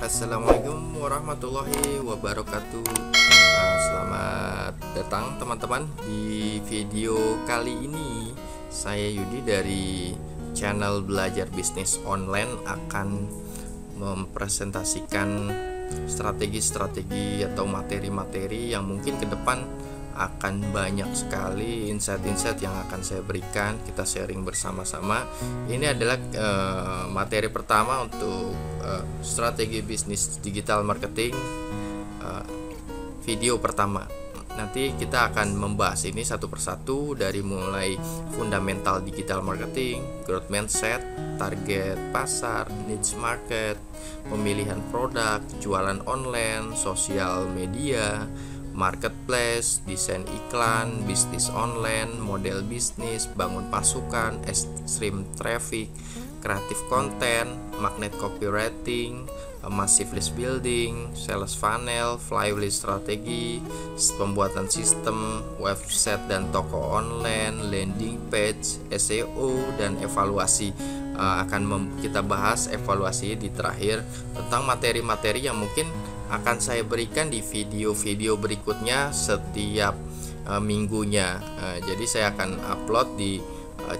Assalamualaikum warahmatullahi wabarakatuh. Selamat datang teman-teman di video kali ini. Saya Yudi dari channel Belajar Bisnis Online akan mempresentasikan strategi-strategi atau materi-materi yang mungkin ke depan akan banyak sekali insight-insight yang akan saya berikan. Kita sharing bersama-sama. Ini adalah materi pertama untuk strategi bisnis digital marketing, video pertama. Nanti kita akan membahas ini satu persatu, dari mulai fundamental digital marketing, growth mindset, target pasar, niche market, pemilihan produk, jualan online, sosial media, marketplace, desain iklan, bisnis online, model bisnis, bangun pasukan, extreme traffic, kreatif konten, magnet copywriting, massive list building, sales funnel, flywheel strategi, pembuatan sistem, website dan toko online, landing page, SEO, dan evaluasi. Kita bahas evaluasi di terakhir, tentang materi-materi yang mungkin akan saya berikan di video-video berikutnya setiap minggunya. Jadi saya akan upload di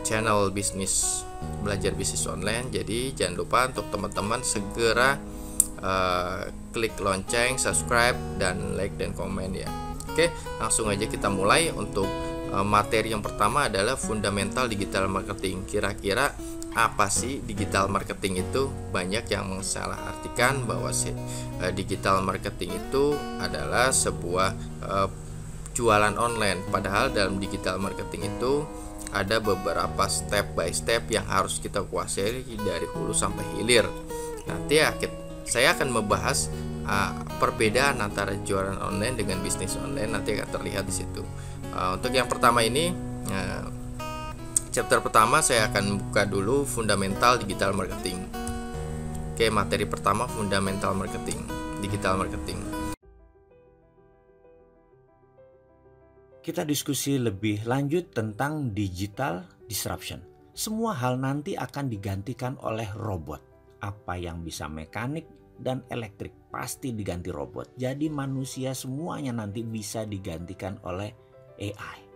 channel bisnis Belajar Bisnis Online. Jadi jangan lupa untuk teman-teman segera klik lonceng, subscribe, dan like dan komen ya. Oke, langsung aja kita mulai. Untuk materi yang pertama adalah fundamental digital marketing. Kira-kira apa sih digital marketing itu? Banyak yang mensalahartikan bahwa digital marketing itu adalah sebuah jualan online. Padahal dalam digital marketing itu ada beberapa step by step yang harus kita kuasai dari hulu sampai hilir. Nanti saya akan membahas perbedaan antara jualan online dengan bisnis online. Nanti akan terlihat di situ. Untuk yang pertama ini, chapter pertama saya akan buka dulu fundamental digital marketing. Oke, materi pertama fundamental marketing, digital marketing. Kita diskusi lebih lanjut tentang digital disruption. Semua hal nanti akan digantikan oleh robot. Apa yang bisa mekanik dan elektrik pasti diganti robot. Jadi manusia semuanya nanti bisa digantikan oleh AI.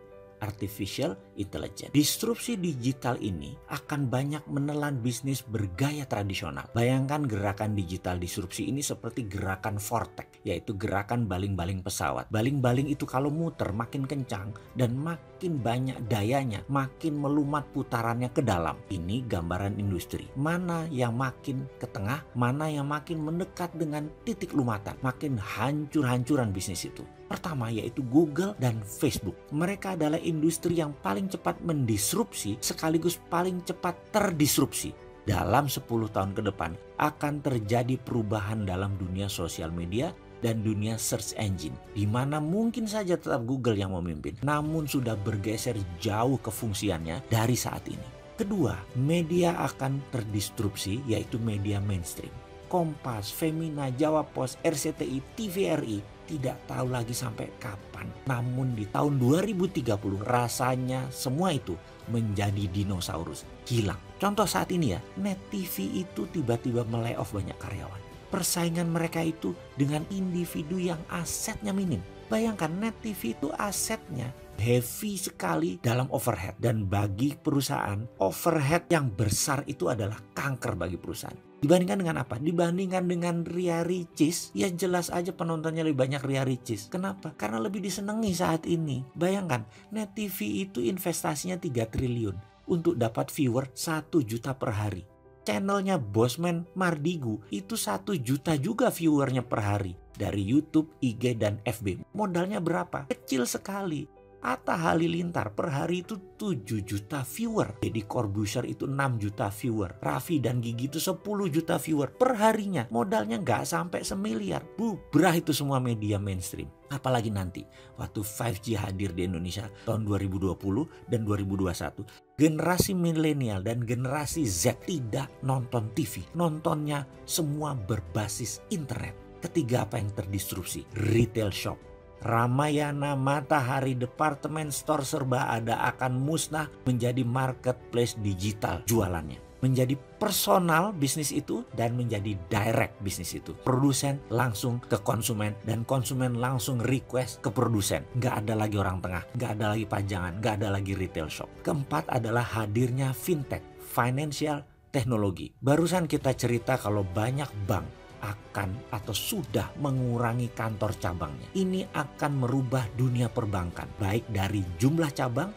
Artificial Intelligence. Disrupsi digital ini akan banyak menelan bisnis bergaya tradisional. Bayangkan gerakan digital disrupsi ini seperti gerakan vortex, yaitu gerakan baling-baling pesawat. Baling-baling itu kalau muter makin kencang dan makin banyak dayanya, makin melumat putarannya ke dalam. Ini gambaran industri. Mana yang makin ke tengah, mana yang makin mendekat dengan titik lumatan, makin hancur-hancuran bisnis itu. Pertama yaitu Google dan Facebook. Mereka adalah industri yang paling cepat mendisrupsi sekaligus paling cepat terdisrupsi. Dalam 10 tahun ke depan akan terjadi perubahan dalam dunia sosial media dan dunia search engine, di mana mungkin saja tetap Google yang memimpin, namun sudah bergeser jauh kefungsiannya dari saat ini. Kedua, media akan terdisrupsi, yaitu media mainstream. Kompas, Femina, Jawa Pos, RCTI, TVRI tidak tahu lagi sampai kapan. Namun di tahun 2030 rasanya semua itu menjadi dinosaurus, hilang. Contoh saat ini ya, Net TV itu tiba-tiba melay-off banyak karyawan. Persaingan mereka itu dengan individu yang asetnya minim. Bayangkan Net TV itu asetnya heavy sekali dalam overhead. Dan bagi perusahaan, overhead yang besar itu adalah kanker bagi perusahaan. Dibandingkan dengan apa? Dibandingkan dengan Ria Ricis, ya jelas aja penontonnya lebih banyak Ria Ricis. Kenapa? Karena lebih disenangi saat ini. Bayangkan, Net TV itu investasinya 3 triliun untuk dapat viewer 1 juta per hari. Channelnya Bosman Mardigu itu 1 juta juga viewernya per hari. Dari YouTube, IG, dan FB. Modalnya berapa? Kecil sekali. Atta Halilintar per hari itu 7 juta viewer. Deddy Corbuzier itu 6 juta viewer. Raffi dan Gigi itu 10 juta viewer per harinya. Modalnya nggak sampai semiliar. Bubrah itu semua media mainstream. Apalagi nanti waktu 5G hadir di Indonesia tahun 2020 dan 2021. Generasi milenial dan generasi Z tidak nonton TV. Nontonnya semua berbasis internet. Ketiga, apa yang terdisrupsi? Retail shop. Ramayana, Matahari, departemen store serba ada akan musnah menjadi marketplace digital jualannya. menjadi personal bisnis itu dan menjadi direct bisnis itu. Produsen langsung ke konsumen dan konsumen langsung request ke produsen. Nggak ada lagi orang tengah, nggak ada lagi pajangan, nggak ada lagi retail shop. Keempat adalah hadirnya fintech, financial technology. Barusan kita cerita kalau banyak bank akan atau sudah mengurangi kantor cabangnya. Ini akan merubah dunia perbankan, baik dari jumlah cabang,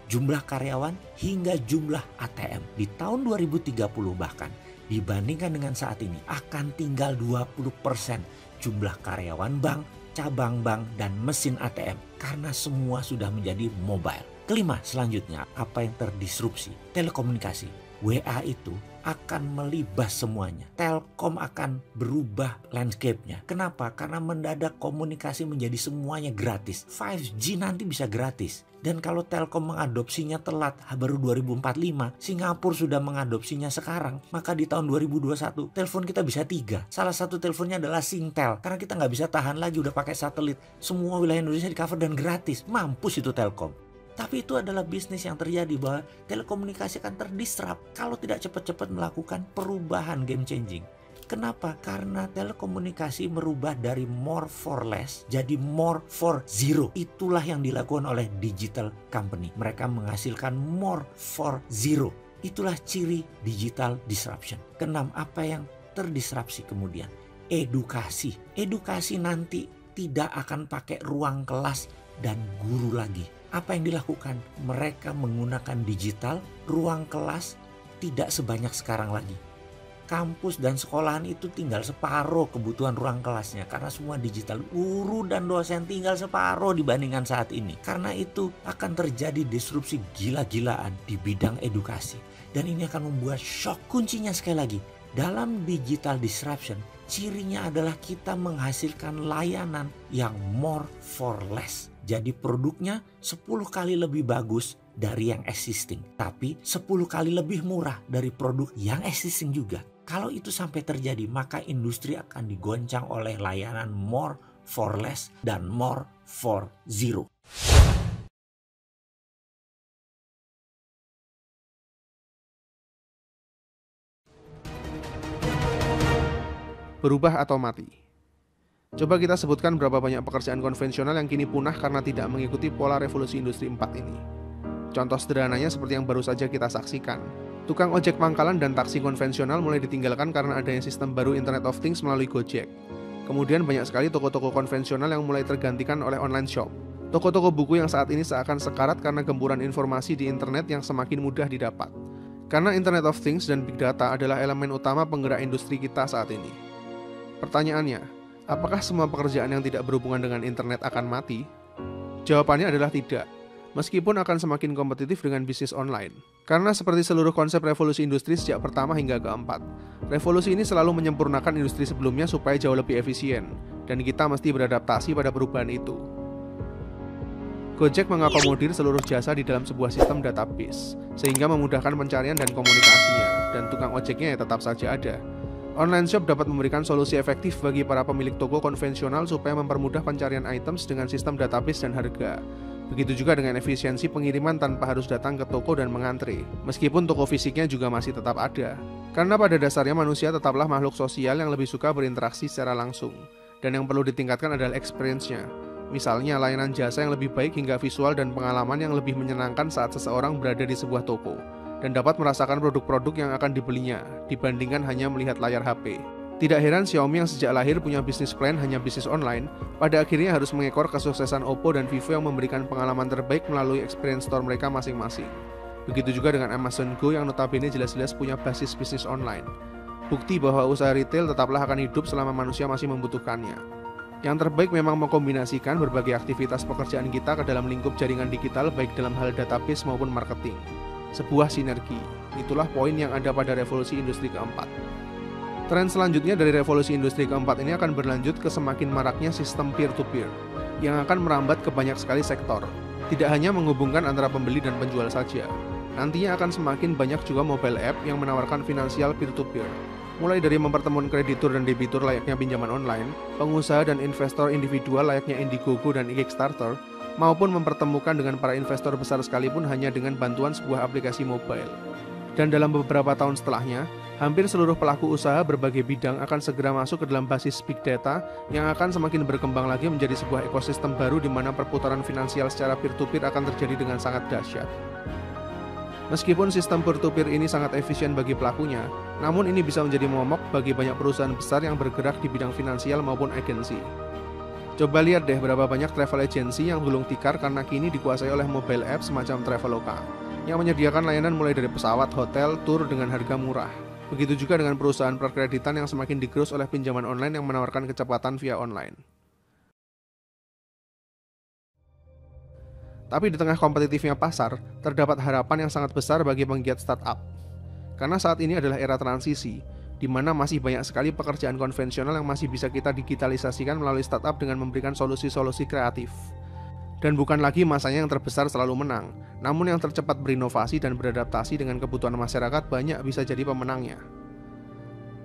jumlah karyawan, hingga jumlah ATM. Di tahun 2030 bahkan, dibandingkan dengan saat ini, akan tinggal 20% jumlah karyawan bank, cabang bank, dan mesin ATM. Karena semua sudah menjadi mobile. Kelima, selanjutnya, apa yang terdisrupsi? Telekomunikasi. WA itu akan melibas semuanya. Telkom akan berubah landscape-nya. Kenapa? Karena mendadak komunikasi menjadi semuanya gratis. 5G nanti bisa gratis. Dan kalau Telkom mengadopsinya telat, baru 2045, Singapura sudah mengadopsinya sekarang, maka di tahun 2021, telepon kita bisa 3. Salah satu teleponnya adalah Singtel. Karena kita nggak bisa tahan lagi, udah pakai satelit. Semua wilayah Indonesia di cover dan gratis. Mampus itu Telkom. Tapi itu adalah bisnis yang terjadi, bahwa telekomunikasi akan terdisrupt kalau tidak cepat-cepat melakukan perubahan game changing. Kenapa? Karena telekomunikasi merubah dari more for less jadi more for zero. Itulah yang dilakukan oleh digital company. Mereka menghasilkan more for zero. Itulah ciri digital disruption. Keenam, apa yang terdisrupsi kemudian? Edukasi. Edukasi nanti tidak akan pakai ruang kelas dan guru lagi. Apa yang dilakukan? Mereka menggunakan digital, ruang kelas tidak sebanyak sekarang lagi. Kampus dan sekolahan itu tinggal separuh kebutuhan ruang kelasnya karena semua digital. Guru dan dosen tinggal separuh dibandingkan saat ini. Karena itu akan terjadi disrupsi gila-gilaan di bidang edukasi. Dan ini akan membuat shock. Kuncinya sekali lagi, dalam digital disruption, cirinya adalah kita menghasilkan layanan yang more for less. Jadi produknya 10 kali lebih bagus dari yang existing. Tapi 10 kali lebih murah dari produk yang existing juga. Kalau itu sampai terjadi, maka industri akan digoncang oleh layanan more for less dan more for zero. Berubah atau mati. Coba kita sebutkan berapa banyak pekerjaan konvensional yang kini punah karena tidak mengikuti pola revolusi industri 4 ini. Contoh sederhananya seperti yang baru saja kita saksikan. Tukang ojek pangkalan dan taksi konvensional mulai ditinggalkan karena adanya sistem baru Internet of Things melalui Gojek. Kemudian banyak sekali toko-toko konvensional yang mulai tergantikan oleh online shop. Toko-toko buku yang saat ini seakan sekarat karena gempuran informasi di internet yang semakin mudah didapat. Karena Internet of Things dan Big Data adalah elemen utama penggerak industri kita saat ini. Pertanyaannya, apakah semua pekerjaan yang tidak berhubungan dengan internet akan mati? Jawabannya adalah tidak, meskipun akan semakin kompetitif dengan bisnis online. Karena seperti seluruh konsep revolusi industri sejak pertama hingga keempat, revolusi ini selalu menyempurnakan industri sebelumnya supaya jauh lebih efisien, dan kita mesti beradaptasi pada perubahan itu. Gojek mengakomodir seluruh jasa di dalam sebuah sistem database, sehingga memudahkan pencarian dan komunikasinya, dan tukang ojeknya tetap saja ada. Online shop dapat memberikan solusi efektif bagi para pemilik toko konvensional supaya mempermudah pencarian items dengan sistem database dan harga. Begitu juga dengan efisiensi pengiriman tanpa harus datang ke toko dan mengantre, meskipun toko fisiknya juga masih tetap ada. Karena pada dasarnya manusia tetaplah makhluk sosial yang lebih suka berinteraksi secara langsung, dan yang perlu ditingkatkan adalah experience-nya. Misalnya layanan jasa yang lebih baik hingga visual dan pengalaman yang lebih menyenangkan saat seseorang berada di sebuah toko dan dapat merasakan produk-produk yang akan dibelinya dibandingkan hanya melihat layar HP. Tidak heran Xiaomi yang sejak lahir punya bisnis plan hanya bisnis online, pada akhirnya harus mengekor kesuksesan Oppo dan Vivo yang memberikan pengalaman terbaik melalui experience store mereka masing-masing. Begitu juga dengan Amazon Go yang notabene jelas-jelas punya basis bisnis online. Bukti bahwa usaha retail tetaplah akan hidup selama manusia masih membutuhkannya. Yang terbaik memang mengkombinasikan berbagai aktivitas pekerjaan kita ke dalam lingkup jaringan digital baik dalam hal database maupun marketing. Sebuah sinergi. Itulah poin yang ada pada revolusi industri keempat. Tren selanjutnya dari revolusi industri keempat ini akan berlanjut ke semakin maraknya sistem peer-to-peer yang akan merambat ke banyak sekali sektor. Tidak hanya menghubungkan antara pembeli dan penjual saja. Nantinya akan semakin banyak juga mobile app yang menawarkan finansial peer-to-peer. Mulai dari mempertemukan kreditur dan debitur layaknya pinjaman online, pengusaha dan investor individual layaknya Indiegogo dan Kickstarter, maupun mempertemukan dengan para investor besar sekalipun hanya dengan bantuan sebuah aplikasi mobile. Dan dalam beberapa tahun setelahnya, hampir seluruh pelaku usaha berbagai bidang akan segera masuk ke dalam basis big data yang akan semakin berkembang lagi menjadi sebuah ekosistem baru di mana perputaran finansial secara peer-to-peer akan terjadi dengan sangat dahsyat. Meskipun sistem peer-to-peer ini sangat efisien bagi pelakunya, namun ini bisa menjadi momok bagi banyak perusahaan besar yang bergerak di bidang finansial maupun agensi. Coba lihat deh berapa banyak travel agency yang gulung tikar karena kini dikuasai oleh mobile app semacam Traveloka, yang menyediakan layanan mulai dari pesawat, hotel, tur dengan harga murah. Begitu juga dengan perusahaan perkreditan yang semakin digerus oleh pinjaman online yang menawarkan kecepatan via online. Tapi di tengah kompetitifnya pasar, terdapat harapan yang sangat besar bagi penggiat startup. Karena saat ini adalah era transisi, di mana masih banyak sekali pekerjaan konvensional yang masih bisa kita digitalisasikan melalui startup dengan memberikan solusi-solusi kreatif. Dan bukan lagi masanya yang terbesar selalu menang, namun yang tercepat berinovasi dan beradaptasi dengan kebutuhan masyarakat banyak bisa jadi pemenangnya.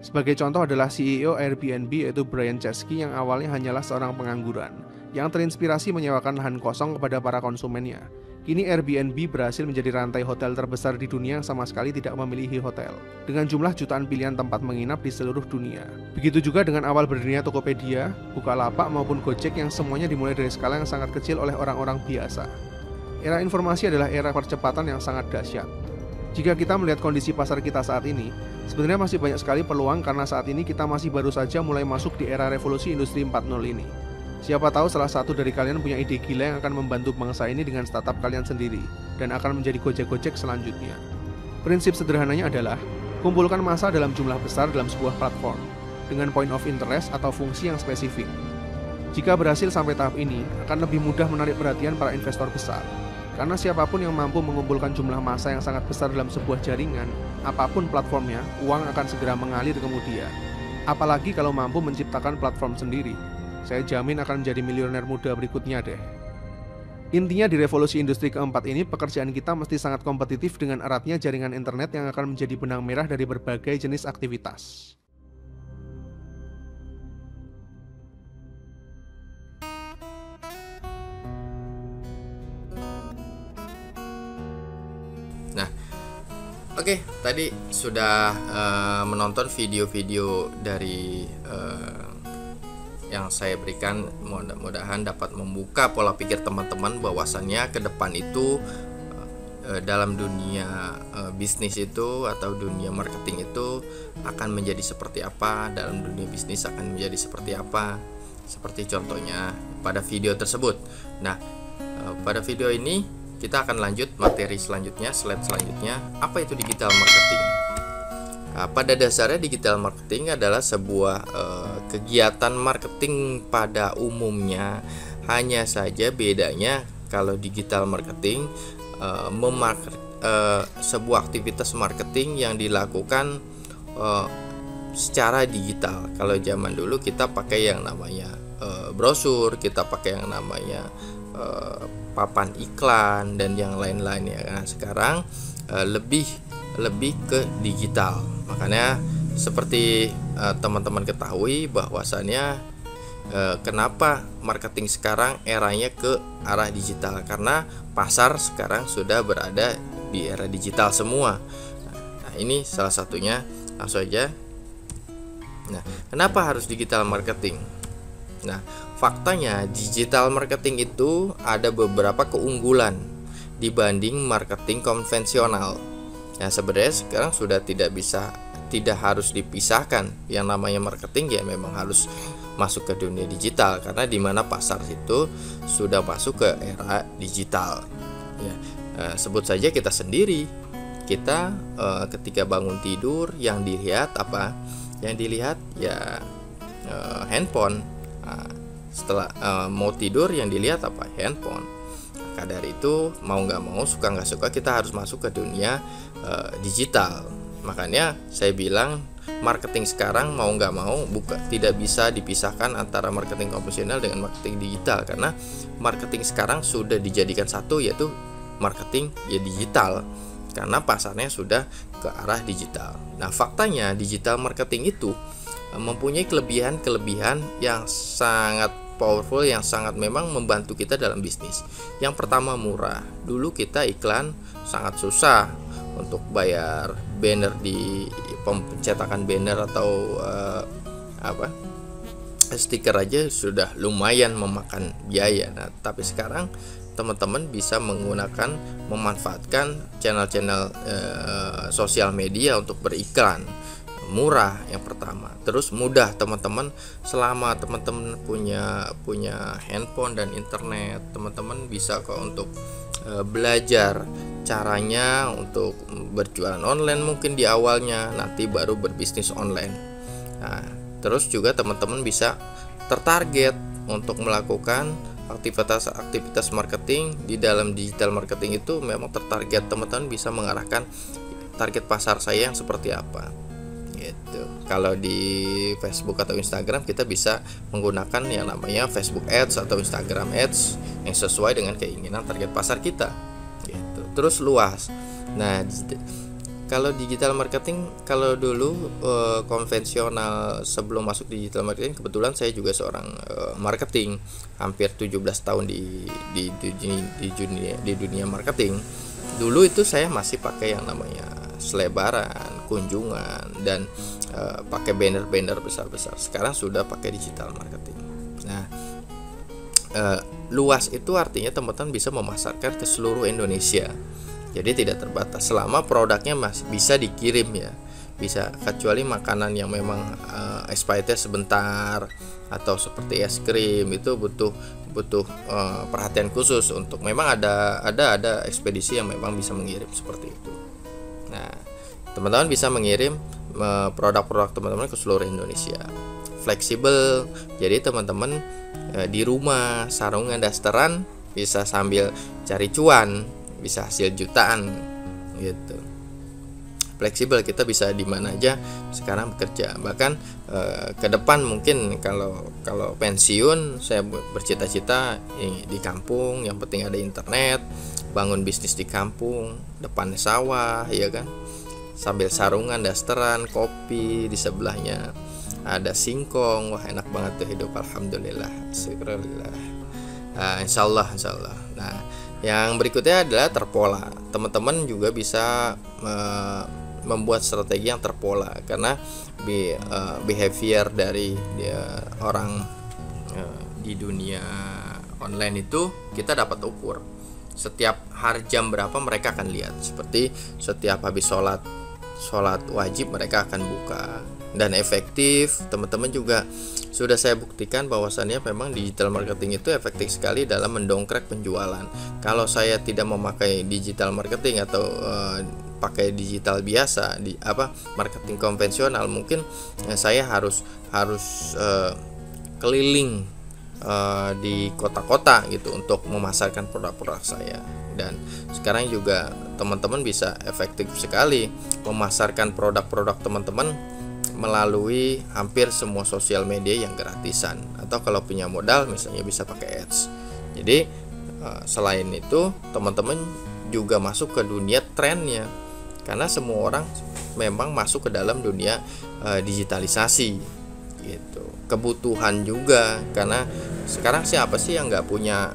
Sebagai contoh adalah CEO Airbnb yaitu Brian Chesky yang awalnya hanyalah seorang pengangguran, yang terinspirasi menyewakan lahan kosong kepada para konsumennya. Kini Airbnb berhasil menjadi rantai hotel terbesar di dunia yang sama sekali tidak memiliki hotel, dengan jumlah jutaan pilihan tempat menginap di seluruh dunia. Begitu juga dengan awal berdirinya Tokopedia, Bukalapak maupun Gojek yang semuanya dimulai dari skala yang sangat kecil oleh orang-orang biasa. Era informasi adalah era percepatan yang sangat dahsyat. Jika kita melihat kondisi pasar kita saat ini, sebenarnya masih banyak sekali peluang karena saat ini kita masih baru saja mulai masuk di era revolusi industri 4.0 ini. Siapa tahu salah satu dari kalian punya ide gila yang akan membantu bangsa ini dengan startup kalian sendiri dan akan menjadi Gojek-Gojek selanjutnya. Prinsip sederhananya adalah kumpulkan massa dalam jumlah besar dalam sebuah platform dengan point of interest atau fungsi yang spesifik. Jika berhasil sampai tahap ini, akan lebih mudah menarik perhatian para investor besar. Karena siapapun yang mampu mengumpulkan jumlah massa yang sangat besar dalam sebuah jaringan, apapun platformnya, uang akan segera mengalir kemudian. Apalagi kalau mampu menciptakan platform sendiri. Saya jamin akan menjadi miliuner muda berikutnya deh. Intinya di revolusi industri keempat ini, pekerjaan kita mesti sangat kompetitif dengan eratnya jaringan internet yang akan menjadi benang merah dari berbagai jenis aktivitas. Nah, oke, tadi sudah menonton video-video dari yang saya berikan, mudah-mudahan dapat membuka pola pikir teman-teman bahwasannya ke depan itu dalam dunia bisnis itu atau dunia marketing itu akan menjadi seperti apa, dalam dunia bisnis akan menjadi seperti apa, seperti contohnya pada video tersebut. Nah, pada video ini kita akan lanjut materi selanjutnya, slide selanjutnya, apa itu digital marketing. Pada dasarnya digital marketing adalah sebuah kegiatan marketing pada umumnya. Hanya saja bedanya kalau digital marketing sebuah aktivitas marketing yang dilakukan secara digital. Kalau zaman dulu kita pakai yang namanya brosur, kita pakai yang namanya papan iklan dan yang lain-lainnya. Nah, sekarang lebih ke digital. Makanya seperti teman-teman ketahui bahwasannya kenapa marketing sekarang eranya ke arah digital, karena pasar sekarang sudah berada di era digital semua. Nah, ini salah satunya. Langsung aja. Nah, kenapa harus digital marketing? Nah, faktanya digital marketing itu ada beberapa keunggulan dibanding marketing konvensional. Nah, sebenarnya sekarang sudah tidak harus dipisahkan. Yang namanya marketing ya memang harus masuk ke dunia digital, karena di mana pasar itu sudah masuk ke era digital. Ya, sebut saja kita sendiri. Kita ketika bangun tidur yang dilihat apa? Yang dilihat ya handphone. Setelah mau tidur yang dilihat apa? Handphone. Maka dari itu mau nggak mau, suka nggak suka, kita harus masuk ke dunia digital. Makanya saya bilang marketing sekarang mau nggak mau tidak bisa dipisahkan antara marketing konvensional dengan marketing digital, karena marketing sekarang sudah dijadikan satu, yaitu marketing ya digital, karena pasarnya sudah ke arah digital. Nah, faktanya digital marketing itu mempunyai kelebihan yang sangat powerful, yang sangat memang membantu kita dalam bisnis. Yang pertama, murah. Dulu kita iklan sangat susah untuk bayar banner di pencetakan banner atau stiker aja sudah lumayan memakan biaya. Nah, tapi sekarang teman-teman bisa memanfaatkan channel-channel sosial media untuk beriklan. Murah yang pertama, terus mudah teman-teman. Selama teman-teman punya handphone dan internet, teman-teman bisa kok untuk belajar caranya untuk berjualan online mungkin di awalnya, nanti baru berbisnis online. Nah, terus juga teman-teman bisa tertarget untuk melakukan aktivitas marketing. Di dalam digital marketing itu memang tertarget, teman-teman bisa mengarahkan target pasar saya yang seperti apa gitu. Kalau di Facebook atau Instagram kita bisa menggunakan yang namanya Facebook Ads atau Instagram Ads yang sesuai dengan keinginan target pasar kita gitu. Terus luas. Nah, kalau digital marketing, kalau dulu konvensional sebelum masuk digital marketing, kebetulan saya juga seorang marketing, hampir 17 tahun di dunia marketing. Dulu itu saya masih pakai yang namanya selebaran, kunjungan, dan pakai banner-banner besar-besar. Sekarang sudah pakai digital marketing. Nah, luas itu artinya teman-teman bisa memasarkan ke seluruh Indonesia. Jadi tidak terbatas, selama produknya masih bisa dikirim ya, bisa, kecuali makanan yang memang expirednya sebentar atau seperti es krim itu butuh perhatian khusus untuk, memang ada ekspedisi yang memang bisa mengirim seperti itu. Nah, teman-teman bisa mengirim produk-produk teman-teman ke seluruh Indonesia. Fleksibel, jadi teman-teman di rumah sarungan dasteran bisa sambil cari cuan, bisa hasil jutaan gitu. Fleksibel, kita bisa di mana aja sekarang bekerja. Bahkan ke depan mungkin kalau pensiun, saya bercita-cita di kampung, yang penting ada internet, bangun bisnis di kampung, depan sawah ya kan, sambil sarungan dasteran, kopi di sebelahnya ada singkong. Wah, enak banget tuh hidup, alhamdulillah, syukurillah. Insyaallah. Nah, yang berikutnya adalah terpola. Teman-teman juga bisa membuat strategi yang terpola, karena behavior dari orang di dunia online itu kita dapat ukur. Setiap hari jam berapa mereka akan lihat. Seperti setiap habis sholat wajib mereka akan buka. Dan efektif, teman-teman juga sudah saya buktikan bahwasannya memang digital marketing itu efektif sekali dalam mendongkrak penjualan. Kalau saya tidak memakai digital marketing atau pakai digital biasa, marketing konvensional, mungkin saya harus keliling di kota-kota gitu untuk memasarkan produk-produk saya. Dan sekarang juga teman-teman bisa efektif sekali memasarkan produk-produk teman-teman melalui hampir semua sosial media yang gratisan, atau kalau punya modal misalnya bisa pakai ads. Jadi selain itu teman-teman juga masuk ke dunia trennya, karena semua orang memang masuk ke dalam dunia digitalisasi gitu. Kebutuhan juga, karena sekarang siapa sih yang punya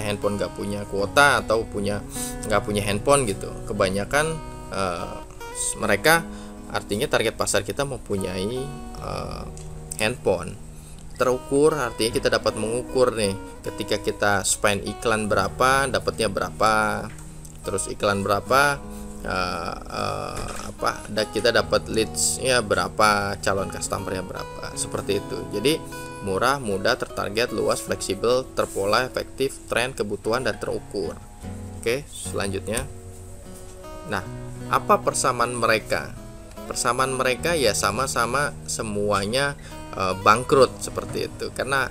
handphone, nggak punya kuota atau nggak punya handphone gitu. Kebanyakan mereka, artinya target pasar kita mempunyai handphone terukur. Artinya kita dapat mengukur nih, ketika kita spend iklan berapa dapatnya berapa, terus iklan berapa kita dapat leads-nya berapa, calon customer-nya berapa, seperti itu. Jadi murah, mudah, tertarget, luas, fleksibel, terpola, efektif, tren, kebutuhan, dan terukur. Oke, selanjutnya. Nah, apa persamaan mereka? Persamaan mereka ya sama-sama semuanya bangkrut seperti itu, karena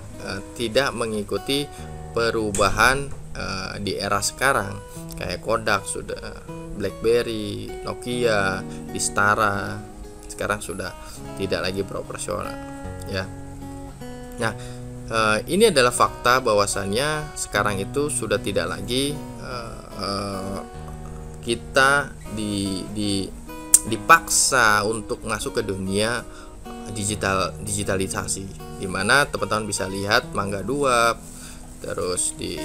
tidak mengikuti perubahan di era sekarang. Kayak Kodak sudah, BlackBerry, Nokia, Vistara sekarang sudah tidak lagi beroperasional ya. Nah, ini adalah fakta bahwasannya sekarang itu sudah tidak lagi kita dipaksa untuk masuk ke dunia digitalisasi, dimana teman-teman bisa lihat Mangga 2, terus di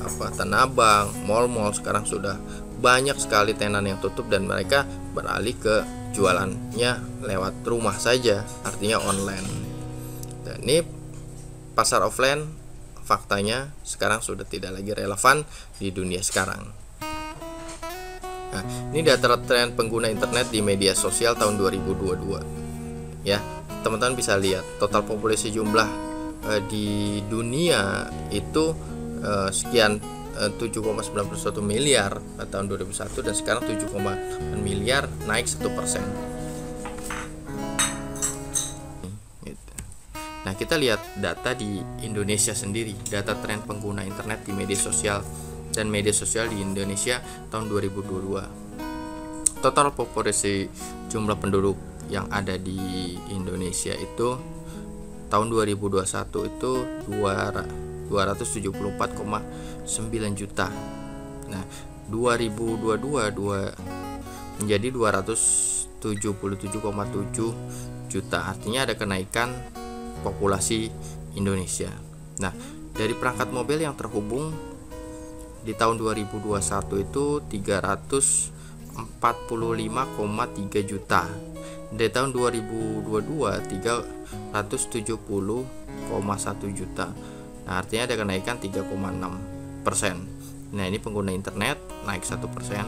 Tanah Abang, mall-mall sekarang sudah banyak sekali tenan yang tutup dan mereka beralih ke jualannya lewat rumah saja, artinya online. Dan ini pasar offline faktanya sekarang sudah tidak lagi relevan di dunia sekarang. Nah, ini data tren pengguna internet di media sosial tahun 2022. Ya, teman-teman bisa lihat total populasi jumlah di dunia itu sekian 7,91 miliar pada tahun 2001 dan sekarang 7,9 miliar, naik 1%. Nah, kita lihat data di Indonesia sendiri, data tren pengguna internet di media sosial dan media sosial di Indonesia tahun 2022. Total populasi jumlah penduduk yang ada di Indonesia itu tahun 2021 itu 274,9 juta. Nah, 2022 menjadi 277,7 juta. Artinya ada kenaikan populasi Indonesia. Nah, dari perangkat mobil yang terhubung di tahun 2021 itu 345,3 juta. Di tahun 2022 370,1 juta. Nah, artinya ada kenaikan 3,6%. Nah, ini pengguna internet naik 1%,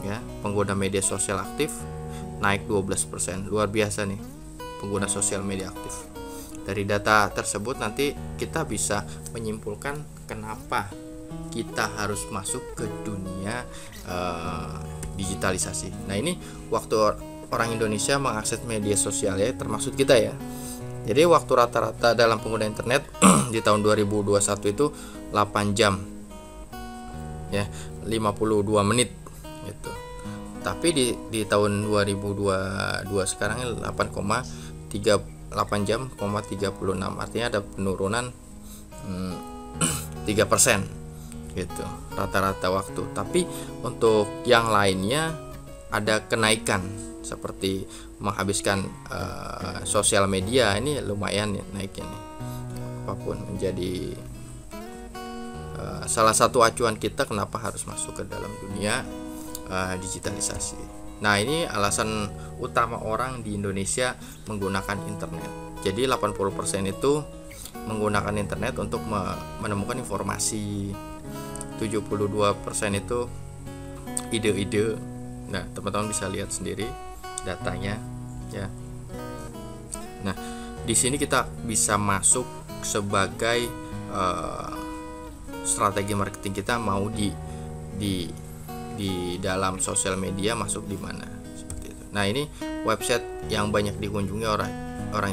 ya. Pengguna media sosial aktif naik 12%. Luar biasa nih pengguna sosial media aktif. Dari data tersebut nanti kita bisa menyimpulkan kenapa kita harus masuk ke dunia digitalisasi. Nah, ini waktu orang Indonesia mengakses media sosial, ya, termasuk kita, ya. Jadi waktu rata-rata dalam pengguna internet di tahun 2021 itu 8 jam, ya, 52 menit gitu. Tapi di tahun 2022 sekarang 8 jam, 36, artinya ada penurunan 3% gitu rata-rata waktu. Tapi untuk yang lainnya ada kenaikan, seperti menghabiskan sosial media, ini lumayan ya naiknya nih. Apapun menjadi salah satu acuan kita kenapa harus masuk ke dalam dunia digitalisasi. Nah, ini alasan utama orang di Indonesia menggunakan internet. Jadi 80% itu menggunakan internet untuk menemukan informasi. 72% itu ide-ide. Nah, teman-teman bisa lihat sendiri datanya, ya. Nah, di sini kita bisa masuk sebagai strategi marketing kita mau di dalam sosial media masuk di mana, seperti itu. Nah, ini website yang banyak dikunjungi orang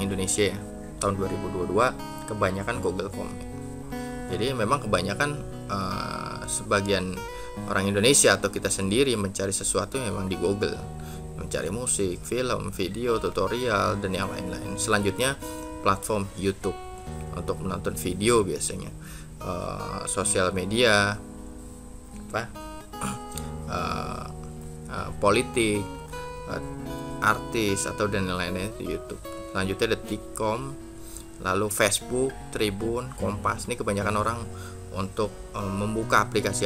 Indonesia, ya, tahun 2022 kebanyakan Google.com. Jadi memang kebanyakan sebagian orang Indonesia atau kita sendiri mencari sesuatu memang di Google, mencari musik, film, video, tutorial, dan yang lain-lain. Selanjutnya platform YouTube untuk menonton video biasanya, sosial media, politik, artis atau dan lain-lainnya di YouTube. Selanjutnya Detik.com, lalu Facebook, Tribun, Kompas. Ini kebanyakan orang untuk membuka aplikasi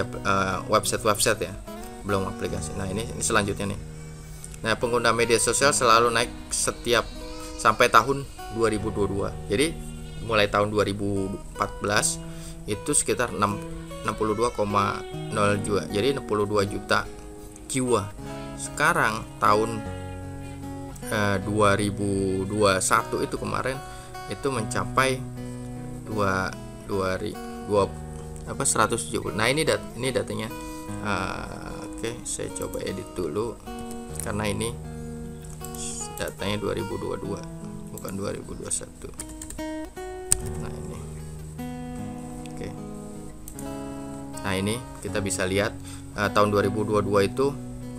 website ya, belum aplikasi. Nah, ini selanjutnya nih. Nah, pengguna media sosial selalu naik setiap sampai tahun 2022. Jadi mulai tahun 2014 itu sekitar 62,0 juta. Jadi 62 juta jiwa. Sekarang tahun 2021 itu kemarin itu mencapai 170. Nah, ini datanya. Oke, saya coba edit dulu karena ini datanya 2022 bukan 2021. Nah, ini. Oke. Nah, ini kita bisa lihat tahun 2022 itu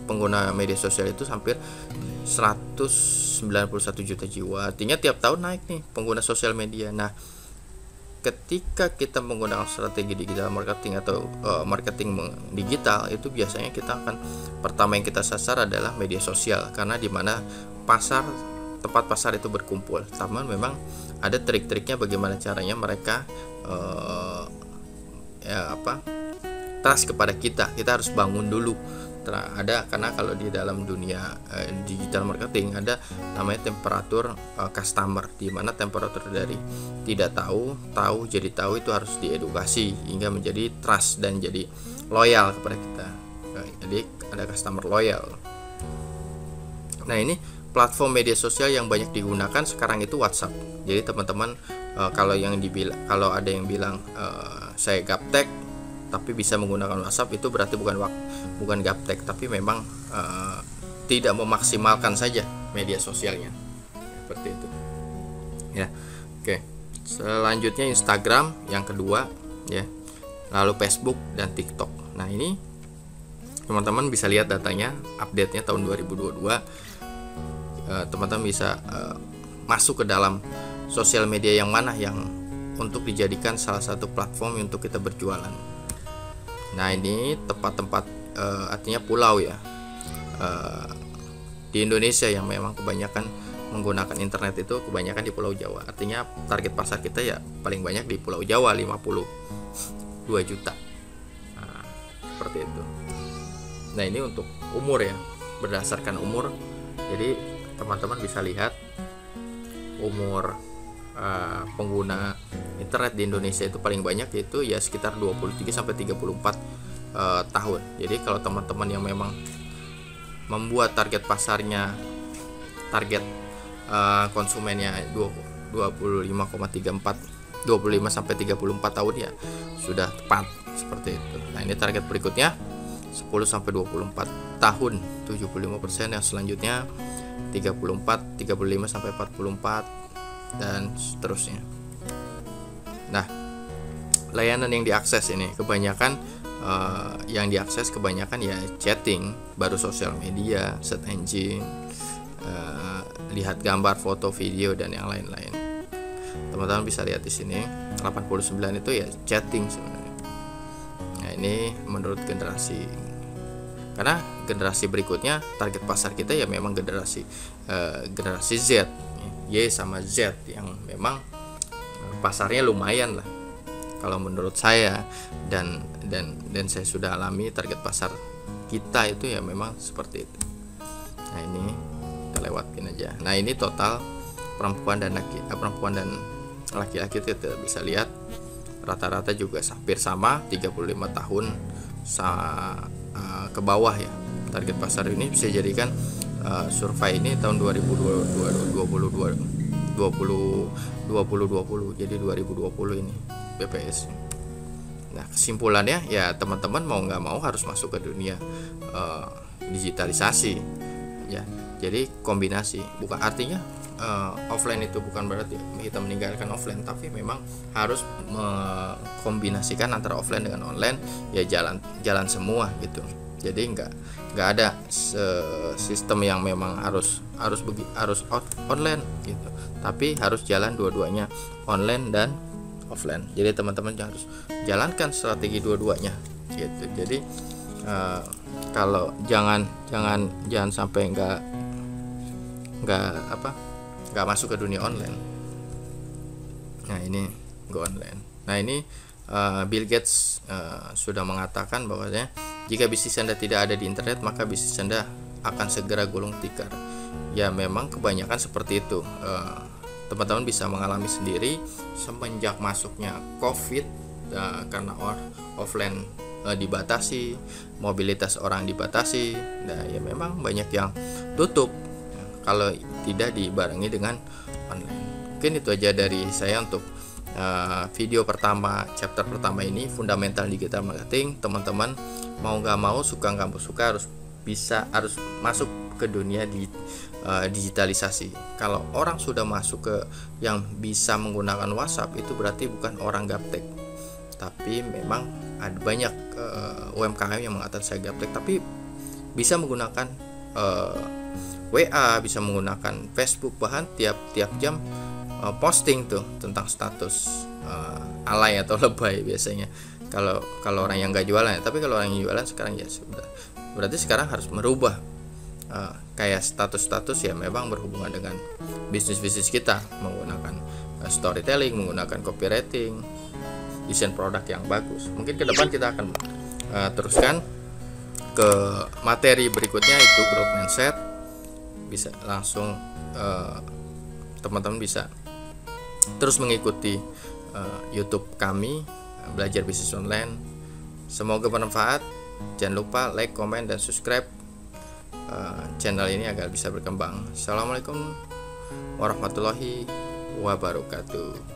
pengguna media sosial itu hampir 191 juta jiwa. Artinya tiap tahun naik nih pengguna sosial media. Nah, ketika kita menggunakan strategi digital marketing atau marketing digital, itu biasanya kita akan pertama yang kita sasar adalah media sosial, karena di mana tempat pasar itu berkumpul. Tapi memang ada trik-triknya bagaimana caranya mereka trust kepada kita. Kita harus bangun dulu ada, karena kalau di dalam dunia digital marketing ada namanya temperatur customer, di mana temperatur dari tidak tahu jadi tahu itu harus diedukasi hingga menjadi trust dan jadi loyal kepada kita. Jadi ada customer loyal. Nah, ini platform media sosial yang banyak digunakan sekarang itu WhatsApp. Jadi teman-teman, kalau ada yang bilang saya gaptek tapi bisa menggunakan WhatsApp, itu berarti bukan gaptek, tapi memang tidak memaksimalkan saja media sosialnya, seperti itu ya. Oke, selanjutnya Instagram yang kedua ya, lalu Facebook dan TikTok. Nah, ini teman-teman bisa lihat datanya, update-nya tahun 2022. Teman-teman bisa masuk ke dalam sosial media yang mana yang untuk dijadikan salah satu platform untuk kita berjualan. Nah, ini tempat-tempat artinya pulau ya, di Indonesia yang memang kebanyakan menggunakan internet itu kebanyakan di Pulau Jawa. Artinya target pasar kita ya paling banyak di Pulau Jawa, 52 juta. Nah, seperti itu. Nah, ini untuk umur ya, berdasarkan umur. Jadi teman-teman bisa lihat umur pengguna internet di Indonesia itu paling banyak, yaitu ya sekitar 23 sampai 34 tahun. Jadi kalau teman-teman yang memang membuat target pasarnya, target konsumennya 25 sampai 34 tahun ya sudah tepat, seperti itu. Nah, ini target berikutnya 10 sampai 24 tahun 75%, yang selanjutnya 35 sampai 44 dan seterusnya. Nah, layanan yang diakses ini kebanyakan ya chatting, baru sosial media, search engine, lihat gambar, foto, video dan yang lain-lain. Teman-teman bisa lihat di sini 89 itu ya chatting sebenarnya. Nah, ini menurut generasi, karena generasi berikutnya target pasar kita ya memang generasi Z, Y sama Z, yang memang pasarnya lumayan lah kalau menurut saya, dan saya sudah alami target pasar kita itu ya memang seperti itu. Nah, ini kita lewatin aja. Nah, ini total perempuan dan laki-laki kita bisa lihat rata-rata juga hampir sama, 35 tahun ke bawah ya. Target pasar ini bisa jadikan survei ini tahun 2020, jadi 2020 ini BPS. Nah, kesimpulannya ya teman-teman mau nggak mau harus masuk ke dunia digitalisasi ya. Jadi kombinasi, bukan artinya offline itu bukan berarti kita meninggalkan offline, tapi memang harus mengkombinasikan antara offline dengan online ya, jalan semua gitu. Jadi nggak ada sistem yang memang harus online gitu, tapi harus jalan dua-duanya, online dan offline. Jadi teman-teman harus jalankan strategi dua-duanya gitu. Jadi kalau jangan sampai nggak masuk ke dunia online. Nah, ini go online. Nah, ini Bill Gates sudah mengatakan bahwasanya jika bisnis Anda tidak ada di internet, maka bisnis Anda akan segera gulung tikar. Ya, memang kebanyakan seperti itu. Teman-teman bisa mengalami sendiri semenjak masuknya COVID, karena offline dibatasi, mobilitas orang dibatasi. Nah, ya memang banyak yang tutup kalau tidak dibarengi dengan online. Mungkin itu aja dari saya untuk video pertama, chapter pertama ini, fundamental digital marketing. Teman-teman mau nggak mau, suka nggak suka, harus masuk ke dunia digitalisasi. Kalau orang sudah masuk ke yang bisa menggunakan WhatsApp, itu berarti bukan orang gaptek, tapi memang ada banyak UMKM yang mengatakan saya gaptek tapi bisa menggunakan WA, bisa menggunakan Facebook, bahkan tiap jam posting tuh tentang status alay atau lebay biasanya kalau orang yang nggak jualan ya. Tapi kalau orang yang jualan sekarang ya sudah, berarti sekarang harus merubah kayak status ya, memang berhubungan dengan bisnis kita, menggunakan storytelling, menggunakan copywriting, desain produk yang bagus. Mungkin ke depan kita akan teruskan ke materi berikutnya, itu growth mindset, bisa langsung teman-teman bisa terus mengikuti YouTube kami, Belajar Bisnis Online. Semoga bermanfaat. Jangan lupa like, komen, dan subscribe channel ini agar bisa berkembang. Assalamualaikum warahmatullahi wabarakatuh.